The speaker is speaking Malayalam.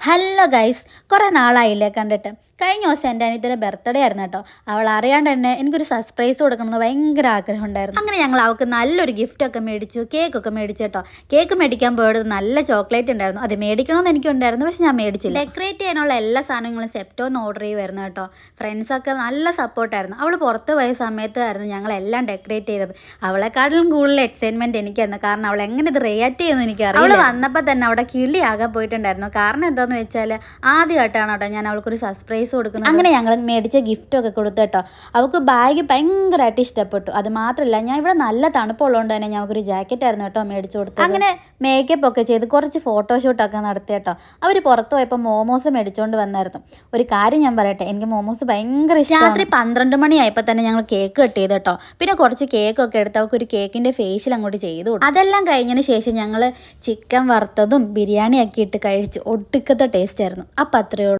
ഹലോ ഗൈസ്, കുറേ നാളായില്ലേ കണ്ടിട്ട്. കഴിഞ്ഞ ദിവസം എൻ്റെ അനിയത്തിയുടെ ബർത്ത്ഡേ ആയിരുന്നു കേട്ടോ. അവൾ അറിയാണ്ട് തന്നെ എനിക്കൊരു സർപ്രൈസ് കൊടുക്കണമെന്ന് ഭയങ്കര ആഗ്രഹം ഉണ്ടായിരുന്നു. അങ്ങനെ ഞങ്ങൾ അവൾക്ക് നല്ലൊരു ഗിഫ്റ്റൊക്കെ മേടിച്ചു, കേക്കൊക്കെ മേടിച്ചു കേട്ടോ. കേക്ക് മേടിക്കാൻ പോയത് നല്ല ചോക്ലേറ്റ് ഉണ്ടായിരുന്നു. അത് മേടിക്കണമെന്ന് എനിക്കുണ്ടായിരുന്നു, പക്ഷെ ഞാൻ മേടിച്ചില്ല. ഡെക്കറേറ്റ് ചെയ്യാനുള്ള എല്ലാ സാധനങ്ങളും സെപ്റ്റോന്ന് ഓർഡർ ചെയ്യുമായിരുന്നു കേട്ടോ. ഫ്രണ്ട്സൊക്കെ നല്ല സപ്പോർട്ടായിരുന്നു. അവൾ പുറത്ത് പോയ സമയത്തായിരുന്നു ഞങ്ങളെല്ലാം ഡെക്കറേറ്റ് ചെയ്തത്. അവളെക്കാട്ടിലും കൂടുതൽ എക്സൈറ്റ്മെൻറ്റ് എനിക്കായിരുന്നു, കാരണം അവൾ എങ്ങനെ ഇത് റിയാക്ട് ചെയ്യുമെന്ന് എനിക്കറിയാം. അവൾ വന്നപ്പോൾ തന്നെ അവിടെ കിളിയാകെ പോയിട്ടുണ്ടായിരുന്നു. കാരണം എന്താണെന്ന് വെച്ചാൽ ആദ്യമായിട്ടാണ് കേട്ടോ ഞാൻ അവൾക്കൊരു സർപ്രൈസ് കൊടുക്കുന്നത്. അങ്ങനെ ഞങ്ങൾ മേടിച്ച ഗിഫ്റ്റൊക്കെ കൊടുത്തു കേട്ടോ. അവൾക്ക് ബാഗ് ഭയങ്കരമായിട്ട് ഇഷ്ടപ്പെട്ടു. അത് മാത്രമല്ല, ഞാൻ ഇവിടെ നല്ല തണുപ്പുള്ളതുകൊണ്ട് തന്നെ ഞങ്ങൾക്കൊരു ജാക്കറ്റായിരുന്നു കേട്ടോ മേടിച്ചു കൊടുത്തത്. അങ്ങനെ മേക്കപ്പ് ഒക്കെ ചെയ്ത് കുറച്ച് ഫോട്ടോഷൂട്ടൊക്കെ നടത്തി കേട്ടോ. അവർ പുറത്ത് പോയപ്പോൾ മോമോസ് മേടിച്ചുകൊണ്ട് വന്നായിരുന്നു. ഒരു കാര്യം ഞാൻ പറയട്ടെ, എനിക്ക് മോമോസ് ഭയങ്കര ഇഷ്ടം. രാത്രി 12 മണിയായപ്പോൾ തന്നെ ഞങ്ങൾ കേക്ക് കട്ട് ചെയ്ത് കേട്ടോ. പിന്നെ കുറച്ച് കേക്കൊക്കെ എടുത്ത് അവൾക്ക് ഒരു കേക്കിൻ്റെ ഫേഷ്യൽ അങ്ങോട്ട് ചെയ്തു കൊടുത്തു. അതെല്ലാം കഴിഞ്ഞതിന് ശേഷം ഞങ്ങൾ ചിക്കൻ വറുത്തതും ബിരിയാണിയൊക്കെ ഇട്ട് കഴിച്ചു. ഒട്ടുക്കത്തെ ടേസ്റ്റ് ആയിരുന്നു. അപ്പം അത്രയേ ഉള്ളൂ.